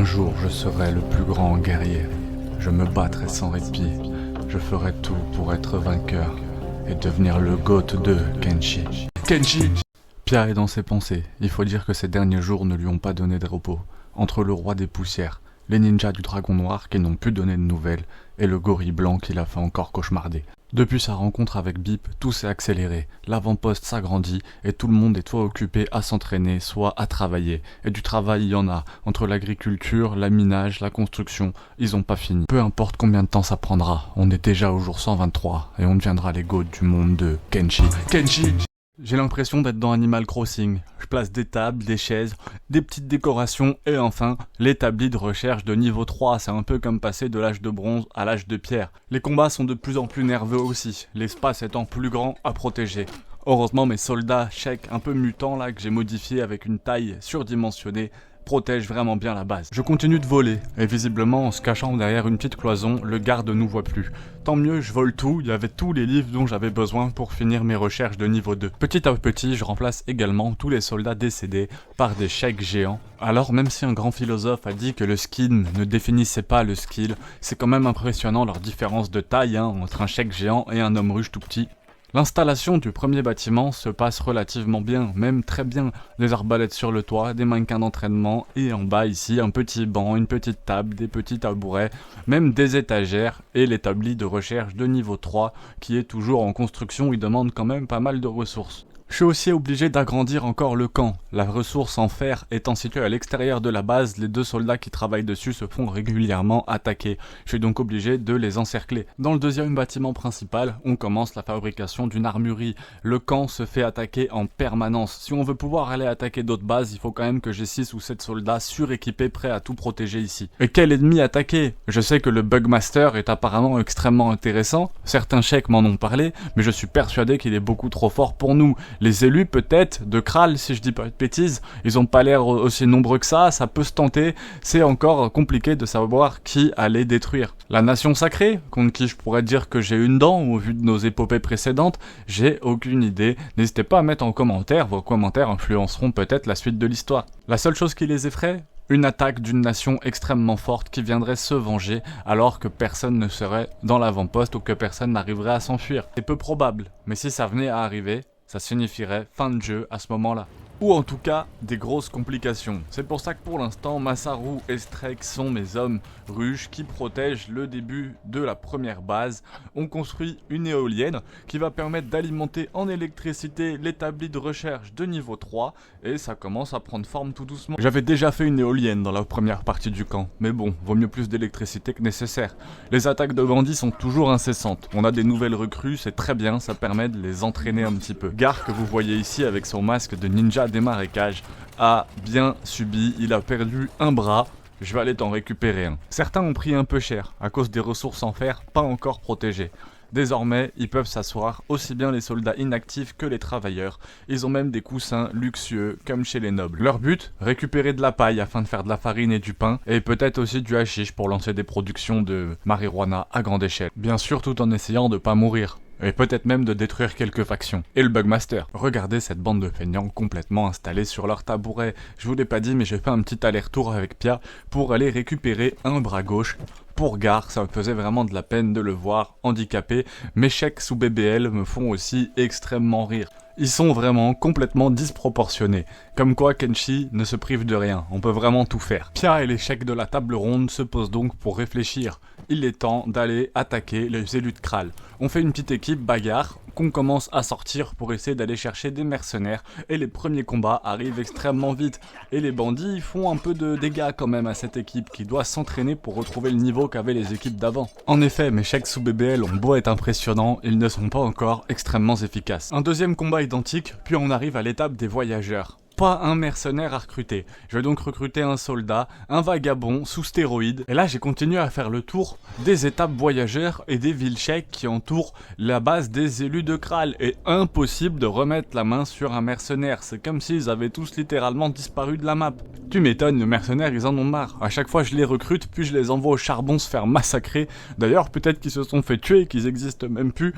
jour je serai le plus grand guerrier. Je me battrai sans répit. Je ferai tout pour être vainqueur et devenir le GOAT de Kenshi. Kenshi! Pia est dans ses pensées. Il faut dire que ces derniers jours ne lui ont pas donné de repos. Entre le roi des poussières, les ninjas du dragon noir qui n'ont plus donné de nouvelles et le gorille blanc qui l'a fait encore cauchemarder. Depuis sa rencontre avec Bip, tout s'est accéléré, l'avant-poste s'agrandit et tout le monde est soit occupé à s'entraîner, soit à travailler. Et du travail il y en a, entre l'agriculture, l'aminage, la construction, ils ont pas fini. Peu importe combien de temps ça prendra, on est déjà au jour 123 et on deviendra les GOAT du monde de Kenshi. Kenshi! J'ai l'impression d'être dans Animal Crossing. Je place des tables, des chaises, des petites décorations et enfin, l'établi de recherche de niveau 3. C'est un peu comme passer de l'âge de bronze à l'âge de pierre. Les combats sont de plus en plus nerveux aussi, l'espace étant plus grand à protéger. Heureusement mes soldats chèques un peu mutants là que j'ai modifiés avec une taille surdimensionnée protège vraiment bien la base. Je continue de voler, et visiblement en se cachant derrière une petite cloison, le garde ne nous voit plus. Tant mieux, je vole tout, il y avait tous les livres dont j'avais besoin pour finir mes recherches de niveau 2. Petit à petit, je remplace également tous les soldats décédés par des chèques géants. Alors même si un grand philosophe a dit que le skin ne définissait pas le skill, c'est quand même impressionnant leur différence de taille entre un chèque géant et un homme ruche tout petit. L'installation du premier bâtiment se passe relativement bien, même très bien. Des arbalètes sur le toit, des mannequins d'entraînement et en bas ici un petit banc, une petite table, des petits tabourets, même des étagères et l'établi de recherche de niveau 3 qui est toujours en construction, il demande quand même pas mal de ressources. Je suis aussi obligé d'agrandir encore le camp. La ressource en fer étant située à l'extérieur de la base, les deux soldats qui travaillent dessus se font régulièrement attaquer. Je suis donc obligé de les encercler. Dans le deuxième bâtiment principal, on commence la fabrication d'une armurerie. Le camp se fait attaquer en permanence. Si on veut pouvoir aller attaquer d'autres bases, il faut quand même que j'ai 6 ou 7 soldats suréquipés prêts à tout protéger ici. Et quel ennemi attaquer? Je sais que le Bugmaster est apparemment extrêmement intéressant. Certains chèques m'en ont parlé, mais je suis persuadé qu'il est beaucoup trop fort pour nous. Les élus peut-être de Kral, si je dis pas de bêtises, ils ont pas l'air aussi nombreux que ça peut se tenter, c'est encore compliqué de savoir qui allait détruire. La nation sacrée, contre qui je pourrais dire que j'ai une dent au vu de nos épopées précédentes, j'ai aucune idée. N'hésitez pas à mettre en commentaire, vos commentaires influenceront peut-être la suite de l'histoire. La seule chose qui les effraie, une attaque d'une nation extrêmement forte qui viendrait se venger alors que personne ne serait dans l'avant-poste ou que personne n'arriverait à s'enfuir. C'est peu probable, mais si ça venait à arriver, ça signifierait fin de jeu à ce moment-là. Ou en tout cas, des grosses complications. C'est pour ça que pour l'instant, Masaru et Strike sont mes hommes ruches qui protègent le début de la première base. On construit une éolienne qui va permettre d'alimenter en électricité l'établi de recherche de niveau 3 et ça commence à prendre forme tout doucement. J'avais déjà fait une éolienne dans la première partie du camp, mais bon, vaut mieux plus d'électricité que nécessaire. Les attaques de bandits sont toujours incessantes. On a des nouvelles recrues, c'est très bien, ça permet de les entraîner un petit peu. Gar que vous voyez ici avec son masque de ninja des marécages a bien subi, il a perdu un bras, je vais aller t'en récupérer un. Certains ont pris un peu cher, à cause des ressources en fer pas encore protégées. Désormais, ils peuvent s'asseoir aussi bien les soldats inactifs que les travailleurs. Ils ont même des coussins luxueux, comme chez les nobles. Leur but, récupérer de la paille afin de faire de la farine et du pain, et peut-être aussi du hashish pour lancer des productions de marijuana à grande échelle. Bien sûr, tout en essayant de pas mourir. Et peut-être même de détruire quelques factions. Et le Bugmaster. Regardez cette bande de feignants complètement installés sur leur tabouret. Je vous l'ai pas dit, mais j'ai fait un petit aller-retour avec Pia pour aller récupérer un bras gauche. Pour Gar, ça me faisait vraiment de la peine de le voir handicapé. Mes chèques sous BBL me font aussi extrêmement rire. Ils sont vraiment complètement disproportionnés. Comme quoi Kenshi ne se prive de rien, on peut vraiment tout faire. Pia et les chèques de la table ronde se posent donc pour réfléchir. Il est temps d'aller attaquer les élus de Kral. On fait une petite équipe bagarre qu'on commence à sortir pour essayer d'aller chercher des mercenaires et les premiers combats arrivent extrêmement vite. Et les bandits font un peu de dégâts quand même à cette équipe qui doit s'entraîner pour retrouver le niveau qu'avaient les équipes d'avant. En effet, mes chèques sous BBL ont beau être impressionnants, ils ne sont pas encore extrêmement efficaces. Un deuxième combat identique, puis on arrive à l'étape des voyageurs. Pas un mercenaire à recruter. Je vais donc recruter un soldat, un vagabond sous stéroïdes. Et là, j'ai continué à faire le tour des étapes voyageurs et des villes chèques qui entourent la base des élus de Kral. Et impossible de remettre la main sur un mercenaire. C'est comme s'ils avaient tous littéralement disparu de la map. Tu m'étonnes, les mercenaires, ils en ont marre. À chaque fois, je les recrute, puis je les envoie au charbon se faire massacrer. D'ailleurs, peut-être qu'ils se sont fait tuer, qu'ils existent même plus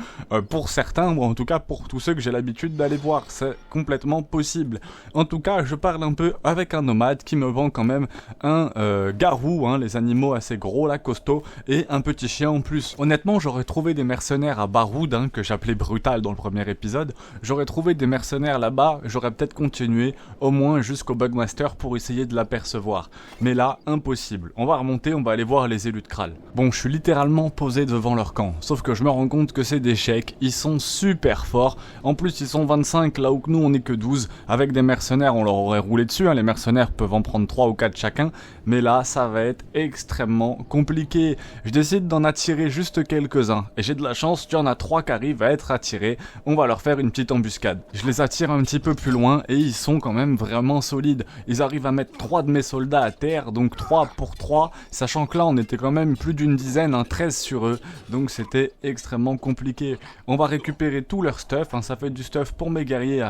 pour certains, ou en tout cas pour tous ceux que j'ai l'habitude d'aller voir. C'est complètement possible. En tout cas, je parle un peu avec un nomade qui me vend quand même un garou, hein, les animaux assez gros là, costauds, et un petit chien en plus. Honnêtement, j'aurais trouvé des mercenaires à Baroud, hein, que j'appelais Brutal dans le premier épisode. J'aurais trouvé des mercenaires là-bas, j'aurais peut-être continué, au moins jusqu'au Bugmaster pour essayer de l'apercevoir. Mais là, impossible. On va remonter, on va aller voir les élus de Kral. Bon, je suis littéralement posé devant leur camp, sauf que je me rends compte que c'est des chèques, ils sont super forts. En plus, ils sont 25 là où que nous on est que 12. Avec des mercenaires, on leur aurait roulé dessus, hein. Les mercenaires peuvent en prendre 3 ou 4 chacun, mais là, ça va être extrêmement compliqué. Je décide d'en attirer juste quelques-uns, et j'ai de la chance, il y en a 3 qui arrivent à être attirés. On va leur faire une petite embuscade. Je les attire un petit peu plus loin, et ils sont quand même vraiment solides. Ils arrivent à mettre 3 de mes soldats à terre, donc 3 pour 3, sachant que là, on était quand même plus d'une dizaine, hein, 13 sur eux, donc c'était extrêmement compliqué. On va récupérer tout leur stuff, hein, ça fait du stuff pour mes guerriers,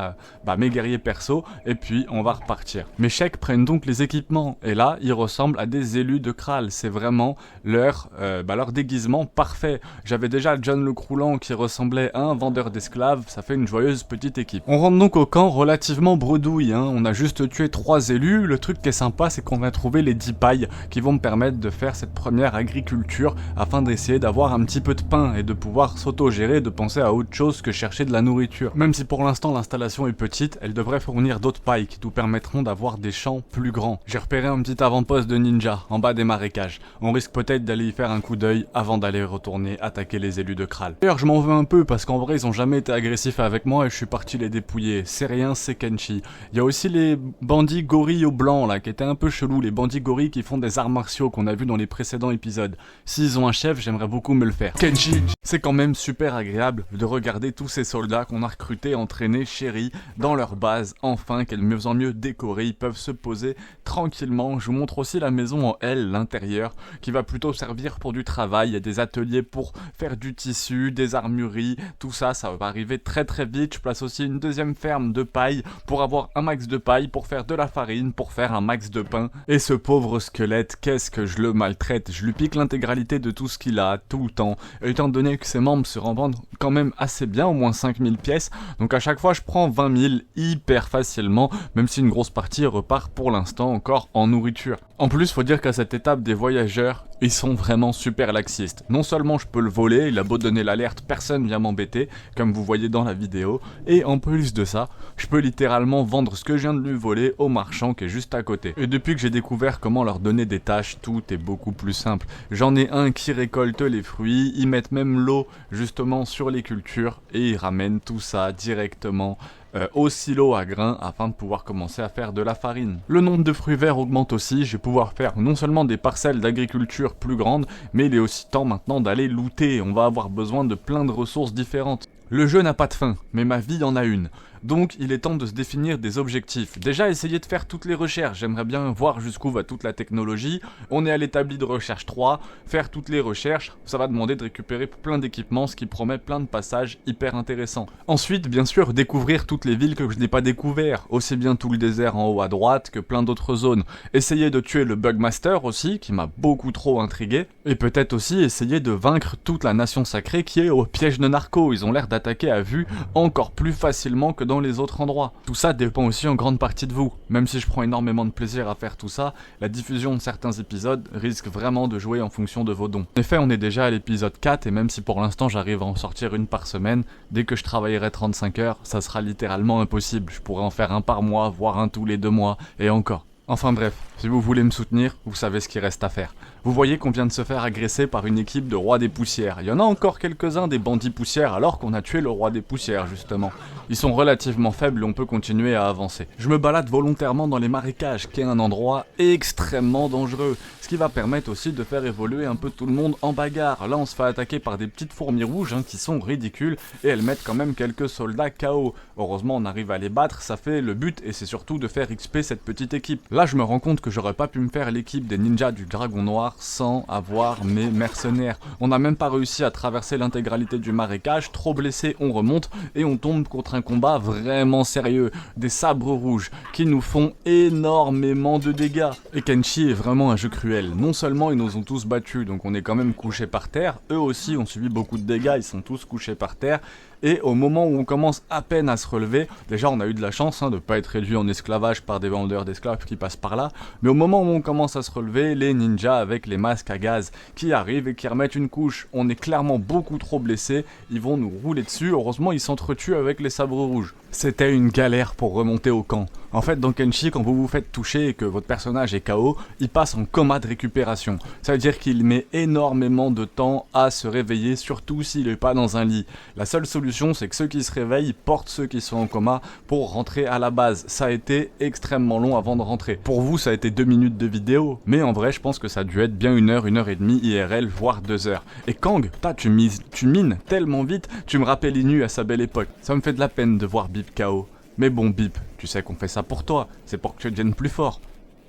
mes guerriers perso, et puis on va repartir. Mes chèques prennent donc les équipements, et là, ils ressemblent à des élus de Kral. C'est vraiment leur déguisement parfait. J'avais déjà John le Croulant qui ressemblait à un vendeur d'esclaves, ça fait une joyeuse petite équipe. On rentre donc au camp relativement bredouille, hein. On a juste tué 3 élus. Le truc qui est sympa, c'est qu'on va trouver les 10 pailles qui vont me permettre de faire cette première agriculture afin d'essayer d'avoir un petit peu de pain et de pouvoir s'auto-gérer, de penser à autre chose que chercher de la nourriture. Même si pour l'instant l'installation est petite, elle devrait fournir d'autres pailles qui nous permettront d'avoir des champs plus grands. J'ai repéré un petit avant-poste de ninja en bas des marécages. On risque peut-être d'aller y faire un coup d'œil avant d'aller retourner attaquer les élus de Kral. D'ailleurs, je m'en veux un peu parce qu'en vrai, ils ont jamais été agressifs avec moi et je suis parti les dépouiller. C'est rien, c'est Kenshi. Il y a aussi les bandits gorilles au blanc là qui étaient un peu chelous, les bandits gorilles qui font des arts martiaux qu'on a vu dans les précédents épisodes. S'ils ont un chef, j'aimerais beaucoup me le faire. Kenshi, c'est quand même super agréable de regarder tous ces soldats qu'on a recrutés, entraînés, chéris dans leur base, enfin qu'elle mieux en mieux décorée, ils peuvent se poser tranquillement. Je vous montre aussi la maison en L, l'intérieur, qui va plutôt servir pour du travail. Il y a des ateliers pour faire du tissu, des armureries, tout ça, ça va arriver très très vite. Je place aussi une deuxième ferme de paille pour avoir un max de paille, pour faire de la farine, pour faire un max de pain. Et ce pauvre squelette, qu'est-ce que je le maltraite. Je lui pique l'intégralité de tout ce qu'il a, tout le temps. Et étant donné que ses membres se revendent quand même assez bien, au moins 5000 pièces, donc à chaque fois je prends 20 000 hyper facilement, même si une grosse partie repart pour l'instant encore en nourriture. En plus, faut dire qu'à cette étape des voyageurs, ils sont vraiment super laxistes. Non seulement je peux le voler, il a beau donner l'alerte, personne vient m'embêter, comme vous voyez dans la vidéo, et en plus de ça, je peux littéralement vendre ce que je viens de lui voler au marchand qui est juste à côté. Et depuis que j'ai découvert comment leur donner des tâches, tout est beaucoup plus simple. J'en ai un qui récolte les fruits, ils mettent même l'eau justement sur les cultures, et ils ramènent tout ça directement au silo à grains afin de pouvoir commencer à faire de la farine. Le nombre de fruits verts augmente aussi, je vais pouvoir faire non seulement des parcelles d'agriculture plus grandes, mais il est aussi temps maintenant d'aller looter, on va avoir besoin de plein de ressources différentes. Le jeu n'a pas de fin, mais ma vie en a une. Donc il est temps de se définir des objectifs. Déjà essayer de faire toutes les recherches, j'aimerais bien voir jusqu'où va toute la technologie. On est à l'établi de recherche 3, faire toutes les recherches, ça va demander de récupérer plein d'équipements, ce qui promet plein de passages hyper intéressants. Ensuite, bien sûr, découvrir toutes les villes que je n'ai pas découvert, aussi bien tout le désert en haut à droite que plein d'autres zones. Essayer de tuer le Bugmaster aussi, qui m'a beaucoup trop intrigué, et peut-être aussi essayer de vaincre toute la nation sacrée qui est au piège de narcos. Ils ont l'air d'attaquer à vue encore plus facilement que dans les autres endroits. Tout ça dépend aussi en grande partie de vous. Même si je prends énormément de plaisir à faire tout ça, la diffusion de certains épisodes risque vraiment de jouer en fonction de vos dons. En effet, on est déjà à l'épisode 4 et même si pour l'instant j'arrive à en sortir une par semaine, dès que je travaillerai 35 heures, ça sera littéralement impossible. Je pourrais en faire un par mois, voire un tous les 2 mois, et encore. Enfin bref, si vous voulez me soutenir, vous savez ce qu'il reste à faire. Vous voyez qu'on vient de se faire agresser par une équipe de rois des poussières. Il y en a encore quelques-uns des bandits poussières alors qu'on a tué le roi des poussières justement. Ils sont relativement faibles et on peut continuer à avancer. Je me balade volontairement dans les marécages, qui est un endroit extrêmement dangereux. Ce qui va permettre aussi de faire évoluer un peu tout le monde en bagarre. Là on se fait attaquer par des petites fourmis rouges qui sont ridicules et elles mettent quand même quelques soldats KO. Heureusement on arrive à les battre, ça fait le but et c'est surtout de faire XP cette petite équipe. Là je me rends compte que j'aurais pas pu me faire l'équipe des ninjas du Dragon Noir sans avoir mes mercenaires. On n'a même pas réussi à traverser l'intégralité du marécage, trop blessé, on remonte et on tombe contre un combat vraiment sérieux. Des sabres rouges qui nous font énormément de dégâts. Et Kenshi est vraiment un jeu cruel. Non seulement ils nous ont tous battus, donc on est quand même couchés par terre, eux aussi ont subi beaucoup de dégâts, ils sont tous couchés par terre, Et au moment où on commence à peine à se relever, déjà on a eu de la chance de ne pas être réduit en esclavage par des vendeurs d'esclaves qui passent par là, mais au moment où on commence à se relever, les ninjas avec les masques à gaz qui arrivent et qui remettent une couche, on est clairement beaucoup trop blessés, ils vont nous rouler dessus, heureusement ils s'entretuent avec les sabres rouges. C'était une galère pour remonter au camp. En fait, dans Kenshi, quand vous vous faites toucher et que votre personnage est KO, il passe en coma de récupération. Ça veut dire qu'il met énormément de temps à se réveiller, surtout s'il n'est pas dans un lit. La seule solution, c'est que ceux qui se réveillent portent ceux qui sont en coma pour rentrer à la base. Ça a été extrêmement long avant de rentrer. Pour vous, ça a été 2 minutes de vidéo, mais en vrai, je pense que ça a dû être bien 1 heure et demie IRL, voire 2 heures. Et Kang, tu mines tellement vite, tu me rappelles Inu à sa belle époque. Ça me fait de la peine de voir Bip KO. Mais bon, Bip, tu sais qu'on fait ça pour toi, c'est pour que tu deviennes plus fort.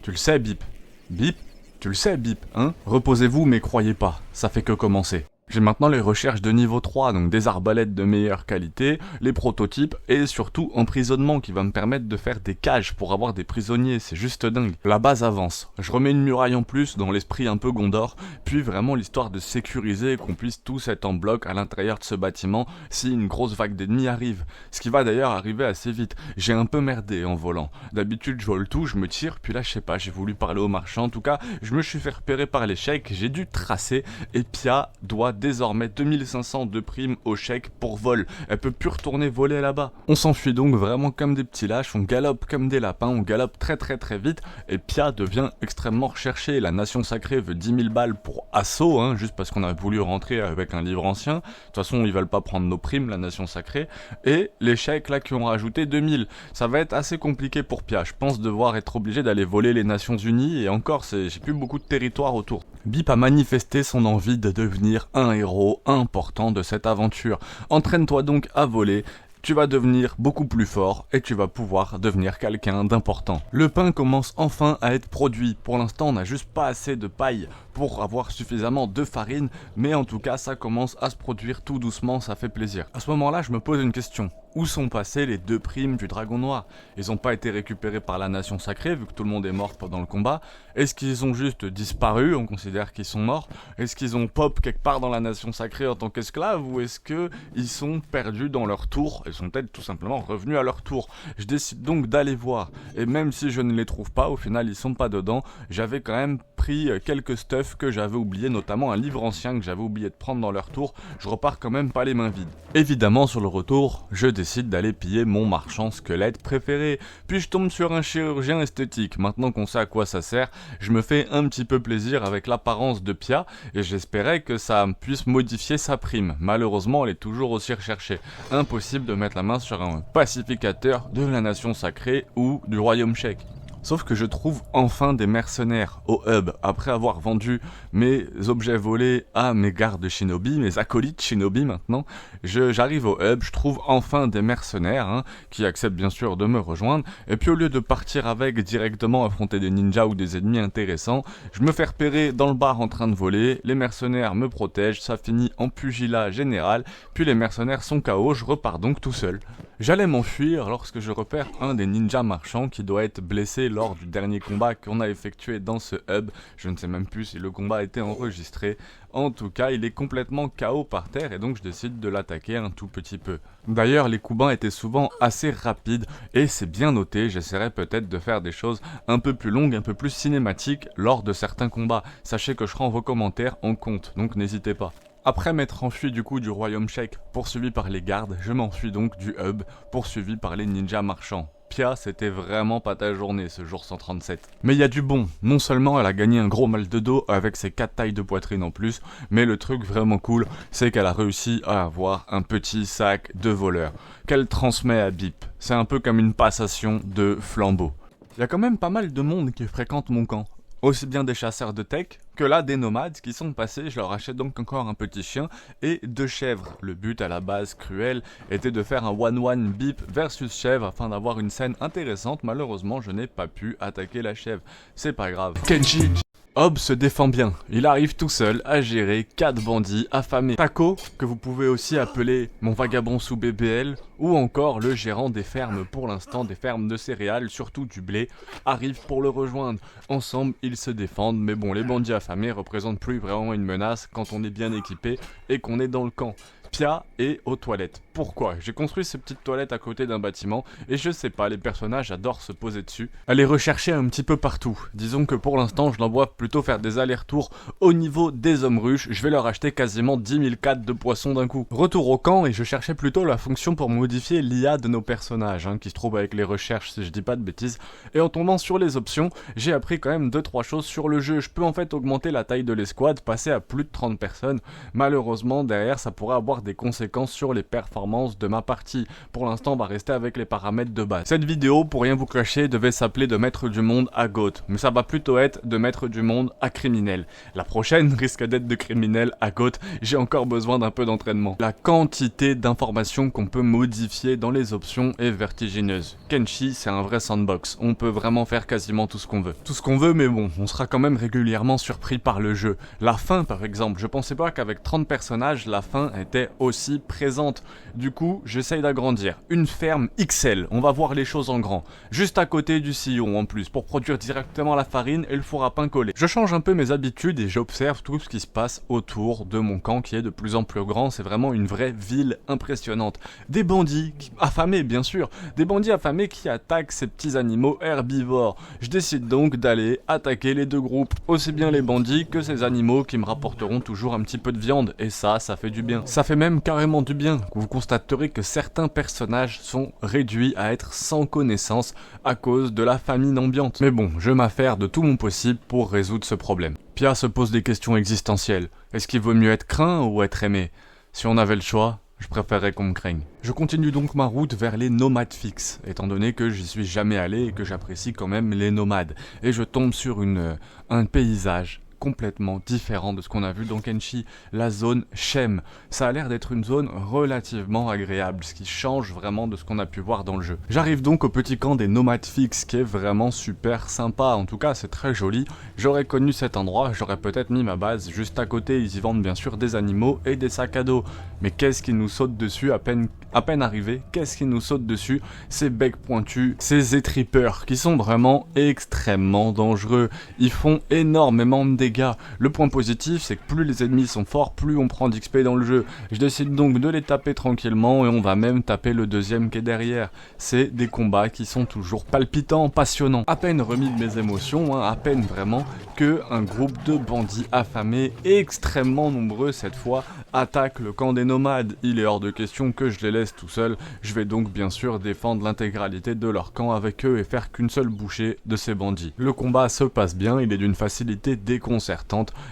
Tu le sais, Bip. Bip, tu le sais, Bip, hein? Reposez-vous, mais croyez pas, ça fait que commencer. J'ai maintenant les recherches de niveau 3, donc des arbalètes de meilleure qualité, les prototypes et surtout emprisonnement qui va me permettre de faire des cages pour avoir des prisonniers, c'est juste dingue. La base avance, je remets une muraille en plus dans l'esprit un peu Gondor, puis vraiment l'histoire de sécuriser et qu'on puisse tous être en bloc à l'intérieur de ce bâtiment si une grosse vague d'ennemis arrive. Ce qui va d'ailleurs arriver assez vite, j'ai un peu merdé en volant. D'habitude je vole tout, je me tire, puis là je sais pas, j'ai voulu parler au marchand, en tout cas je me suis fait repérer par l'échec, j'ai dû tracer et Pia doit désormais 2500 de primes au chèque pour vol. Elle peut plus retourner voler là-bas. On s'enfuit donc vraiment comme des petits lâches, on galope comme des lapins, on galope très vite et Pia devient extrêmement recherchée. La nation sacrée veut 10 000 balles pour assaut, juste parce qu'on a voulu rentrer avec un livre ancien. De toute façon, ils veulent pas prendre nos primes, la nation sacrée. Et les chèques là qui ont rajouté 2000. Ça va être assez compliqué pour Pia. Je pense devoir être obligé d'aller voler les Nations Unies et encore, j'ai plus beaucoup de territoire autour. Bip a manifesté son envie de devenir un héros important de cette aventure. Entraîne-toi donc à voler, tu vas devenir beaucoup plus fort et tu vas pouvoir devenir quelqu'un d'important. Le pain commence enfin à être produit. Pour l'instant, on n'a juste pas assez de paille pour avoir suffisamment de farine, mais en tout cas, ça commence à se produire tout doucement, ça fait plaisir. À ce moment-là, je me pose une question. Où sont passées les 2 primes du Dragon Noir? Ils n'ont pas été récupérés par la Nation Sacrée, vu que tout le monde est mort pendant le combat. Est-ce qu'ils ont juste disparu, on considère qu'ils sont morts? Est-ce qu'ils ont pop quelque part dans la Nation Sacrée en tant qu'esclaves? Ou est-ce qu'ils sont perdus dans leur tour? Ils sont peut-être tout simplement revenus à leur tour. Je décide donc d'aller voir. Et même si je ne les trouve pas, au final ils sont pas dedans. J'avais quand même pris quelques stuffs que j'avais oubliés, notamment un livre ancien que j'avais oublié de prendre dans leur tour. Je repars quand même pas les mains vides. Évidemment, sur le retour, je décide d'aller piller mon marchand squelette préféré. Puis je tombe sur un chirurgien esthétique. Maintenant qu'on sait à quoi ça sert, je me fais un petit peu plaisir avec l'apparence de Pia et j'espérais que ça puisse modifier sa prime. Malheureusement, elle est toujours aussi recherchée. Impossible de mettre la main sur un pacificateur de la nation sacrée ou du royaume tchèque. Sauf que je trouve enfin des mercenaires au hub, après avoir vendu mes objets volés à mes gardes shinobi, mes acolytes shinobi maintenant. J'arrive au hub, je trouve enfin des mercenaires qui acceptent bien sûr de me rejoindre, et puis au lieu de partir avec directement affronter des ninjas ou des ennemis intéressants, je me fais repérer dans le bar en train de voler, les mercenaires me protègent, ça finit en pugilat général, puis les mercenaires sont KO, je repars donc tout seul. J'allais m'enfuir lorsque je repère un des ninjas marchands qui doit être blessé lors du dernier combat qu'on a effectué dans ce hub. Je ne sais même plus si le combat a été enregistré. En tout cas, il est complètement KO par terre et donc je décide de l'attaquer un tout petit peu. D'ailleurs, les coups bas étaient souvent assez rapides et c'est bien noté, j'essaierai peut-être de faire des choses un peu plus longues, un peu plus cinématiques lors de certains combats. Sachez que je prends vos commentaires en compte, donc n'hésitez pas. Après m'être enfui du coup du royaume tchèque, poursuivi par les gardes, je m'enfuis donc du hub, poursuivi par les ninjas marchands. Pia, c'était vraiment pas ta journée ce jour 137. Mais il y a du bon, non seulement elle a gagné un gros mal de dos avec ses 4 tailles de poitrine en plus, mais le truc vraiment cool, c'est qu'elle a réussi à avoir un petit sac de voleur, qu'elle transmet à Bip. C'est un peu comme une passation de flambeau. Il y a quand même pas mal de monde qui fréquente mon camp. Aussi bien des chasseurs de tech que là des nomades qui sont passés, je leur achète donc encore un petit chien et 2 chèvres. Le but à la base cruel était de faire un 1-1 Bip versus chèvre afin d'avoir une scène intéressante. Malheureusement je n'ai pas pu attaquer la chèvre, c'est pas grave. Kenshi Hob se défend bien, il arrive tout seul à gérer 4 bandits affamés. Taco, que vous pouvez aussi appeler mon vagabond sous BBL, ou encore le gérant des fermes, pour l'instant des fermes de céréales, surtout du blé, arrive pour le rejoindre. Ensemble, ils se défendent, mais bon, les bandits affamés représentent plus vraiment une menace quand on est bien équipé et qu'on est dans le camp. Pia est aux toilettes. pourquoi. J'ai construit ces petites toilettes à côté d'un bâtiment et je sais pas, les personnages adorent se poser dessus, aller rechercher un petit peu partout. Disons que pour l'instant, je l'envoie plutôt faire des allers-retours au niveau des hommes ruches. Je vais leur acheter quasiment 10 000 cadres de poissons d'un coup. Retour au camp et je cherchais plutôt la fonction pour modifier l'IA de nos personnages, qui se trouve avec les recherches si je dis pas de bêtises. Et en tombant sur les options, j'ai appris quand même 2-3 choses sur le jeu. Je peux en fait augmenter la taille de l'escouade, passer à plus de 30 personnes. Malheureusement, derrière, ça pourrait avoir des conséquences sur les performances de ma partie. Pour l'instant, on va rester avec les paramètres de base. Cette vidéo, pour rien vous cacher, devait s'appeler de mettre du monde à GOAT, mais ça va plutôt être de mettre du monde à criminel. La prochaine risque d'être de criminel à GOAT, j'ai encore besoin d'un peu d'entraînement. La quantité d'informations qu'on peut modifier dans les options est vertigineuse. Kenshi, c'est un vrai sandbox, on peut vraiment faire quasiment tout ce qu'on veut. Tout ce qu'on veut, mais bon, on sera quand même régulièrement surpris par le jeu. La fin, par exemple, je pensais pas qu'avec 30 personnages, la fin était aussi présente. Du coup, j'essaye d'agrandir. Une ferme XL, on va voir les choses en grand. Juste à côté du sillon en plus, pour produire directement la farine et le four à pain collé. Je change un peu mes habitudes et j'observe tout ce qui se passe autour de mon camp qui est de plus en plus grand. C'est vraiment une vraie ville impressionnante. Des bandits affamés, bien sûr. Des bandits affamés qui attaquent ces petits animaux herbivores. Je décide donc d'aller attaquer les deux groupes. Aussi bien les bandits que ces animaux qui me rapporteront toujours un petit peu de viande. Et ça fait du bien. Ça fait même carrément du bien. Vous constaterez que certains personnages sont réduits à être sans connaissance à cause de la famine ambiante. Mais bon, je m'affaire de tout mon possible pour résoudre ce problème. Pia se pose des questions existentielles. Est-ce qu'il vaut mieux être craint ou être aimé? Si on avait le choix, je préférerais qu'on me craigne. Je continue donc ma route vers les nomades fixes, étant donné que j'y suis jamais allé et que j'apprécie quand même les nomades. Et je tombe sur un paysage complètement différent de ce qu'on a vu dans Kenshi, la zone Shem. Ça a l'air d'être une zone relativement agréable, ce qui change vraiment de ce qu'on a pu voir dans le jeu. J'arrive donc au petit camp des nomades fixes, qui est vraiment super sympa, en tout cas c'est très joli. J'aurais connu cet endroit, j'aurais peut-être mis ma base juste à côté, ils y vendent bien sûr des animaux et des sacs à dos. Mais qu'est-ce qui nous saute dessus à peine arrivé, qu'est-ce qui nous saute dessus? Ces becs pointus, ces étripeurs, qui sont vraiment extrêmement dangereux. Ils font énormément de dégâts. Le point positif, c'est que plus les ennemis sont forts, plus on prend d'XP dans le jeu. Je décide donc de les taper tranquillement et on va même taper le deuxième qui est derrière. C'est des combats qui sont toujours palpitants, passionnants. À peine remis de mes émotions, à peine vraiment, que un groupe de bandits affamés, extrêmement nombreux cette fois, attaque le camp des nomades. Il est hors de question que je les laisse tout seuls. Je vais donc bien sûr défendre l'intégralité de leur camp avec eux et faire qu'une seule bouchée de ces bandits. Le combat se passe bien, il est d'une facilité déconcertante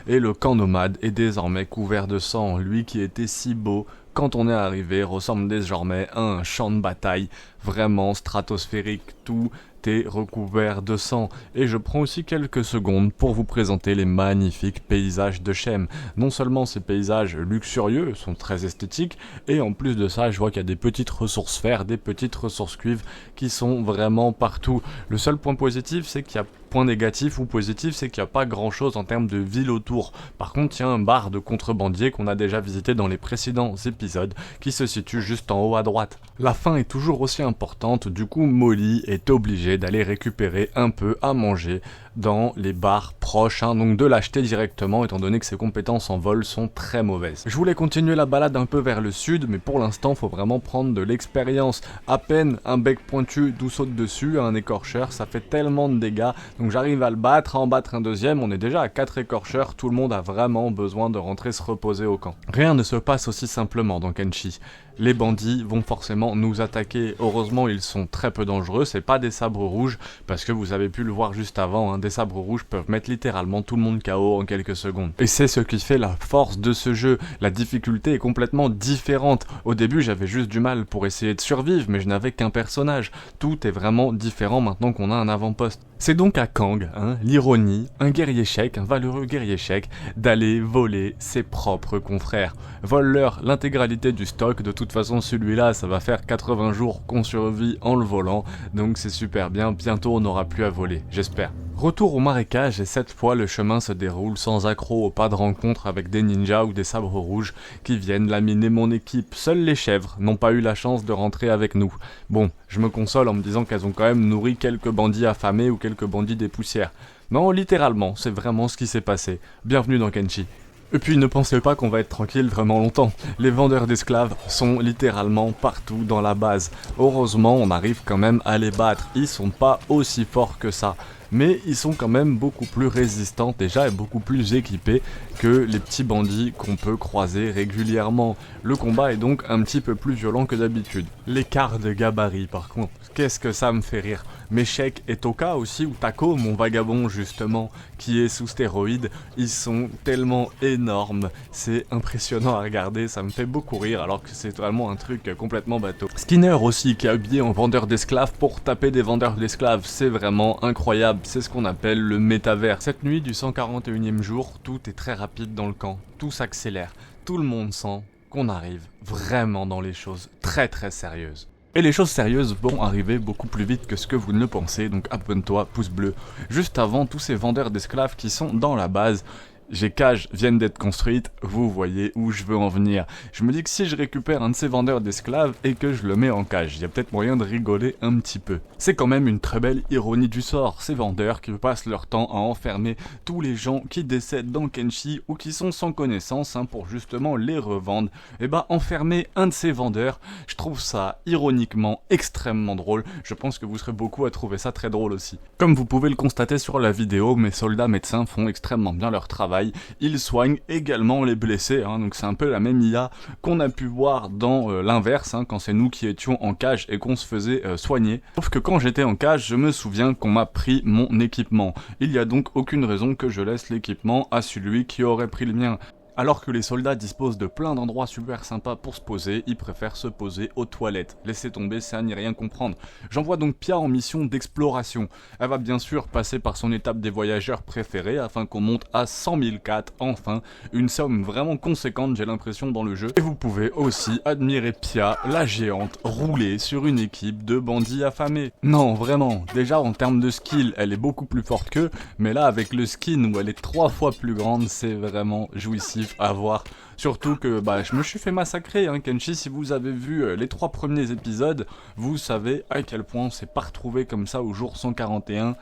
et le camp nomade est désormais couvert de sang. Lui qui était si beau quand on est arrivé ressemble désormais à un champ de bataille vraiment stratosphérique. Tout est recouvert de sang et je prends aussi quelques secondes pour vous présenter les magnifiques paysages de Shem. Non seulement ces paysages luxurieux sont très esthétiques et en plus de ça je vois qu'il y a des petites ressources fer, des petites ressources cuivre qui sont vraiment partout. Le seul point positif c'est qu'il y a point négatif ou positif, c'est qu'il n'y a pas grand chose en termes de ville autour. Par contre, il y a un bar de contrebandiers qu'on a déjà visité dans les précédents épisodes qui se situe juste en haut à droite. La faim est toujours aussi importante, du coup Molly est obligée d'aller récupérer un peu à manger dans les bars proches, donc de l'acheter directement étant donné que ses compétences en vol sont très mauvaises. Je voulais continuer la balade un peu vers le sud, mais pour l'instant faut vraiment prendre de l'expérience. À peine un bec pointu d'où saute dessus, un écorcheur, ça fait tellement de dégâts. Donc j'arrive à le battre, à en battre un deuxième, on est déjà à 4 écorcheurs, tout le monde a vraiment besoin de rentrer se reposer au camp. Rien ne se passe aussi simplement dans Kenshi. Les bandits vont forcément nous attaquer. Heureusement, ils sont très peu dangereux, c'est pas des sabres rouges, parce que vous avez pu le voir juste avant, des sabres rouges peuvent mettre littéralement tout le monde KO en quelques secondes. Et c'est ce qui fait la force de ce jeu. La difficulté est complètement différente. Au début, j'avais juste du mal pour essayer de survivre, mais je n'avais qu'un personnage. Tout est vraiment différent maintenant qu'on a un avant-poste. C'est donc à Kang, l'ironie, un guerrier chèque, un valeureux guerrier chèque, d'aller voler ses propres confrères. Vole-leur l'intégralité du stock, de toute façon celui-là ça va faire 80 jours qu'on survit en le volant, donc c'est super bien, bientôt on n'aura plus à voler, j'espère. Retour au marécage et cette fois le chemin se déroule sans accroc au pas de rencontre avec des ninjas ou des sabres rouges qui viennent laminer mon équipe. Seules les chèvres n'ont pas eu la chance de rentrer avec nous. Bon, je me console en me disant qu'elles ont quand même nourri quelques bandits affamés ou quelques bandits des poussières. Non, littéralement, c'est vraiment ce qui s'est passé. Bienvenue dans Kenshi. Et puis ne pensez pas qu'on va être tranquille vraiment longtemps. Les vendeurs d'esclaves sont littéralement partout dans la base. Heureusement, on arrive quand même à les battre. Ils sont pas aussi forts que ça. Mais ils sont quand même beaucoup plus résistants déjà et beaucoup plus équipés que les petits bandits qu'on peut croiser régulièrement. Le combat est donc un petit peu plus violent que d'habitude. L'écart de gabarit par contre, qu'est-ce que ça me fait rire. Meshek et Toka aussi, ou Taco, mon vagabond justement, qui est sous stéroïdes, ils sont tellement énormes, c'est impressionnant à regarder, ça me fait beaucoup rire alors que c'est vraiment un truc complètement bateau. Skinner aussi, qui est habillé en vendeur d'esclaves pour taper des vendeurs d'esclaves, c'est vraiment incroyable, c'est ce qu'on appelle le métavers. Cette nuit du 141e jour, tout est très rapide dans le camp, tout s'accélère, tout le monde sent qu'on arrive vraiment dans les choses très très sérieuses. Et les choses sérieuses vont arriver beaucoup plus vite que ce que vous ne le pensez, donc abonne-toi, pouce bleu. Juste avant, tous ces vendeurs d'esclaves qui sont dans la base, les cages viennent d'être construites, vous voyez où je veux en venir. Je me dis que si je récupère un de ces vendeurs d'esclaves et que je le mets en cage, il y a peut-être moyen de rigoler un petit peu. C'est quand même une très belle ironie du sort, ces vendeurs qui passent leur temps à enfermer tous les gens qui décèdent dans Kenshi ou qui sont sans connaissance pour justement les revendre. Et bah enfermer un de ces vendeurs, je trouve ça ironiquement extrêmement drôle. Je pense que vous serez beaucoup à trouver ça très drôle aussi. Comme vous pouvez le constater sur la vidéo, mes soldats médecins font extrêmement bien leur travail. Ils soignent également les blessés, donc c'est un peu la même IA qu'on a pu voir dans l'inverse, quand c'est nous qui étions en cage et qu'on se faisait soigner. Sauf que quand j'étais en cage, je me souviens qu'on m'a pris mon équipement. Il n'y a donc aucune raison que je laisse l'équipement à celui qui aurait pris le mien. Alors que les soldats disposent de plein d'endroits super sympas pour se poser, ils préfèrent se poser aux toilettes. Laissez tomber, c'est à n'y rien comprendre. J'envoie donc Pia en mission d'exploration. Elle va bien sûr passer par son étape des voyageurs préférés afin qu'on monte à 100 004, enfin. Une somme vraiment conséquente, j'ai l'impression, dans le jeu. Et vous pouvez aussi admirer Pia, la géante, rouler sur une équipe de bandits affamés. Non, vraiment, déjà en termes de skill, elle est beaucoup plus forte qu'eux, mais là avec le skin où elle est 3 fois plus grande, c'est vraiment jouissif à voir. Surtout que je me suis fait massacrer, Kenshi. Si vous avez vu les 3 premiers épisodes, vous savez à quel point on s'est pas retrouvé comme ça au jour 141.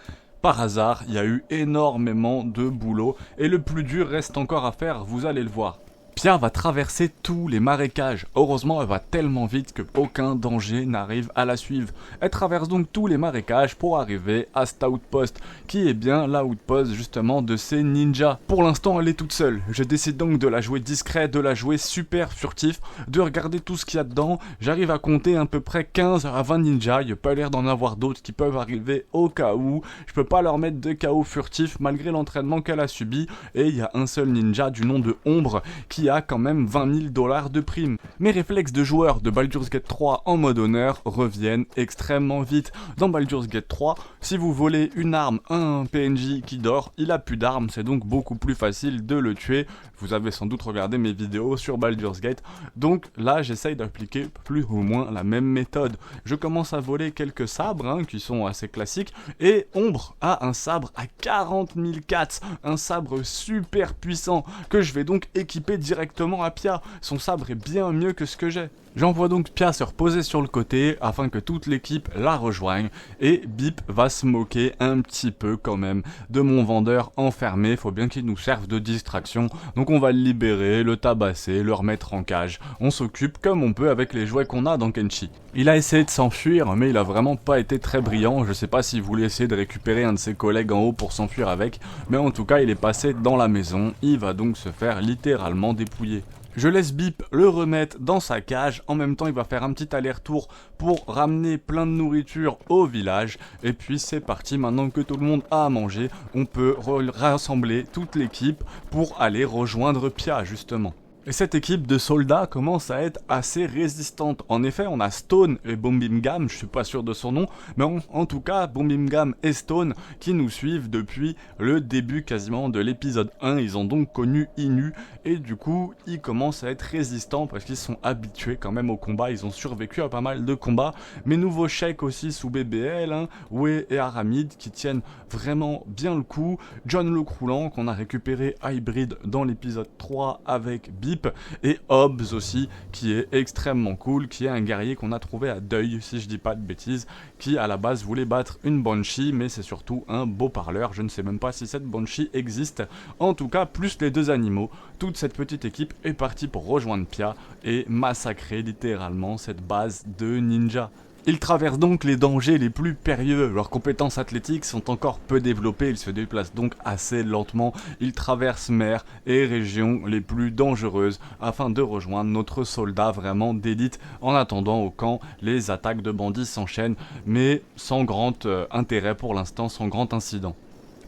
Par hasard, il y a eu énormément de boulot et le plus dur reste encore à faire, vous allez le voir. Pia va traverser tous les marécages. Heureusement, elle va tellement vite que aucun danger n'arrive à la suivre. Elle traverse donc tous les marécages pour arriver à cet outpost, qui est bien l'outpost justement de ces ninjas. Pour l'instant, elle est toute seule. Je décide donc de la jouer discret, de la jouer super furtif, de regarder tout ce qu'il y a dedans. J'arrive à compter à peu près 15 à 20 ninjas. Il n'y a pas l'air d'en avoir d'autres qui peuvent arriver au cas où. Je peux pas leur mettre de KO furtif malgré l'entraînement qu'elle a subi. Et il y a un seul ninja du nom de Ombre qui a quand même 20 000 $ de prime. Mes réflexes de joueur de Baldur's Gate 3 en mode honneur reviennent extrêmement vite. Dans Baldur's Gate 3, si vous volez une arme à un PNJ qui dort, il a plus d'armes, c'est donc beaucoup plus facile de le tuer. Vous avez sans doute regardé mes vidéos sur Baldur's Gate, donc là j'essaye d'appliquer plus ou moins la même méthode. Je commence à voler quelques sabres qui sont assez classiques, et Ombre a un sabre à 40 000 cats, un sabre super puissant que je vais donc équiper directement à Pia. Son sabre est bien mieux que ce que j'ai. J'envoie donc Pia se reposer sur le côté afin que toute l'équipe la rejoigne, et Bip va se moquer un petit peu quand même de mon vendeur enfermé, faut bien qu'il nous serve de distraction, donc on va le libérer, le tabasser, le remettre en cage. On s'occupe comme on peut avec les jouets qu'on a dans Kenshi. Il a essayé de s'enfuir, mais il a vraiment pas été très brillant. Je sais pas s'il voulait essayer de récupérer un de ses collègues en haut pour s'enfuir avec, mais en tout cas il est passé dans la maison, il va donc se faire littéralement dépouiller. Je laisse Bip le remettre dans sa cage, en même temps il va faire un petit aller-retour pour ramener plein de nourriture au village, et puis c'est parti. Maintenant que tout le monde a à manger, on peut rassembler toute l'équipe pour aller rejoindre Pia justement. Et cette équipe de soldats commence à être assez résistante. En effet, on a Stone et Bombimgam, je suis pas sûr de son nom, mais en tout cas, Bombimgam et Stone qui nous suivent depuis le début quasiment de l'épisode 1. Ils ont donc connu Inu, et du coup, ils commencent à être résistants parce qu'ils sont habitués quand même au combat. Ils ont survécu à pas mal de combats. Mes nouveaux chèques aussi sous BBL, Wei et Aramid qui tiennent vraiment bien le coup. John le Croulant qu'on a récupéré Hybrid dans l'épisode 3 avec Bip. équipe, et Hobbs aussi, qui est extrêmement cool, qui est un guerrier qu'on a trouvé à Deuil, si je dis pas de bêtises, qui à la base voulait battre une Banshee, mais c'est surtout un beau parleur, je ne sais même pas si cette Banshee existe, en tout cas plus les deux animaux, toute cette petite équipe est partie pour rejoindre Pia et massacrer littéralement cette base de ninjas. Ils traversent donc les dangers les plus périlleux, leurs compétences athlétiques sont encore peu développées, ils se déplacent donc assez lentement, ils traversent mers et régions les plus dangereuses afin de rejoindre notre soldat vraiment d'élite. En attendant au camp, les attaques de bandits s'enchaînent, mais sans grand intérêt pour l'instant, sans grand incident.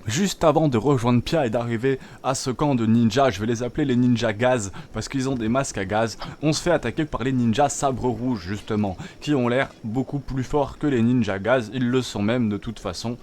Juste avant de rejoindre Pia et d'arriver à ce camp de ninjas, je vais les appeler les ninjas gaz, parce qu'ils ont des masques à gaz, on se fait attaquer par les ninjas sabre rouge justement, qui ont l'air beaucoup plus forts que les ninjas gaz, ils le sont même de toute façon,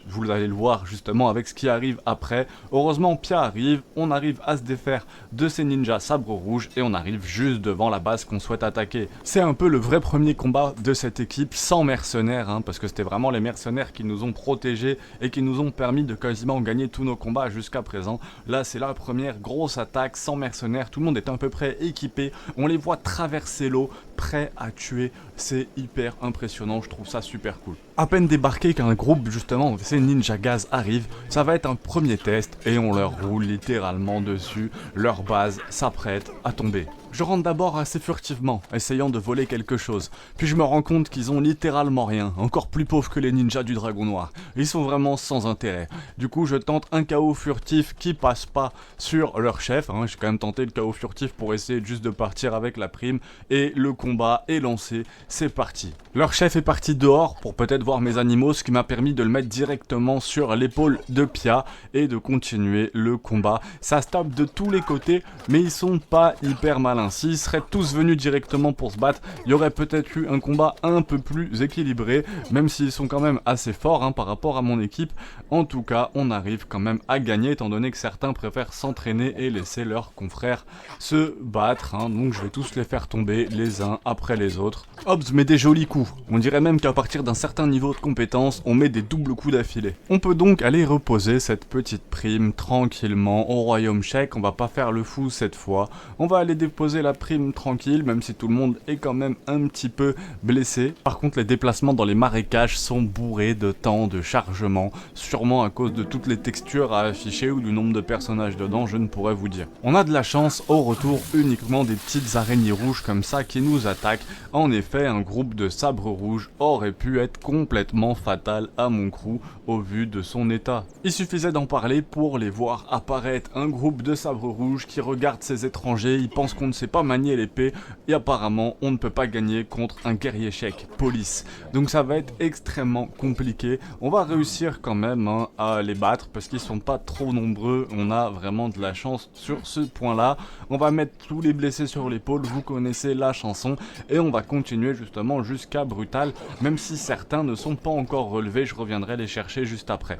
vous allez le voir justement avec ce qui arrive après. Heureusement Pia arrive, on arrive à se défaire de ces ninjas sabre rouge et on arrive juste devant la base qu'on souhaite attaquer. C'est un peu le vrai premier combat de cette équipe sans mercenaires, hein, parce que c'était vraiment les mercenaires qui nous ont protégés et qui nous ont permis de quasiment gagné tous nos combats jusqu'à présent. Là c'est la première grosse attaque sans mercenaires, tout le monde est à peu près équipé, on les voit traverser l'eau, prêts à tuer, c'est hyper impressionnant, je trouve ça super cool. À peine débarqué qu'un groupe justement, ces ninja gaz arrivent, ça va être un premier test et on leur roule littéralement dessus, leur base s'apprête à tomber. Je rentre d'abord assez furtivement, essayant de voler quelque chose, puis je me rends compte qu'ils ont littéralement rien, encore plus pauvres que les ninjas du Dragon Noir. Ils sont vraiment sans intérêt. Du coup je tente un KO furtif qui passe pas sur leur chef, hein. J'ai quand même tenté le KO furtif pour essayer juste de partir avec la prime, et le combat est lancé, c'est parti. Leur chef est parti dehors pour peut-être voir mes animaux, ce qui m'a permis de le mettre directement sur l'épaule de Pia et de continuer le combat. Ça se tape de tous les côtés, mais ils sont pas hyper malins. S'ils seraient tous venus directement pour se battre, il y aurait peut-être eu un combat un peu plus équilibré, même s'ils sont quand même assez forts hein, par rapport à mon équipe. En tout cas, on arrive quand même à gagner, étant donné que certains préfèrent s'entraîner et laisser leurs confrères se battre. Hein. Donc je vais tous les faire tomber les uns après les autres. Hobbs met des jolis coups. On dirait même qu'à partir d'un certain niveau de compétence, on met des doubles coups d'affilée. On peut donc aller reposer cette petite prime tranquillement au royaume Shek. On va pas faire le fou cette fois. On va aller déposer la prime tranquille, même si tout le monde est quand même un petit peu blessé. Par contre, les déplacements dans les marécages sont bourrés de temps de chargement, sûrement à cause de toutes les textures à afficher ou du nombre de personnages dedans, je ne pourrais vous dire. On a de la chance, au retour uniquement des petites araignées rouges comme ça qui nous attaquent. En effet, un groupe de sabres rouges aurait pu être complètement fatal à mon crew au vu de son état. Il suffisait d'en parler pour les voir apparaître, un groupe de sabres rouges qui regardent ces étrangers, ils pensent qu'on ne sait pas manier l'épée et apparemment on ne peut pas gagner contre un guerrier Shek, police. Donc ça va être extrêmement compliqué. On va réussir quand même hein, à les battre parce qu'ils sont pas trop nombreux. On a vraiment de la chance sur ce point là. On va mettre tous les blessés sur l'épaule, vous connaissez la chanson, et on va continuer justement jusqu'à Brutal, même si certains ne sont pas encore relevés, je reviendrai les chercher juste après.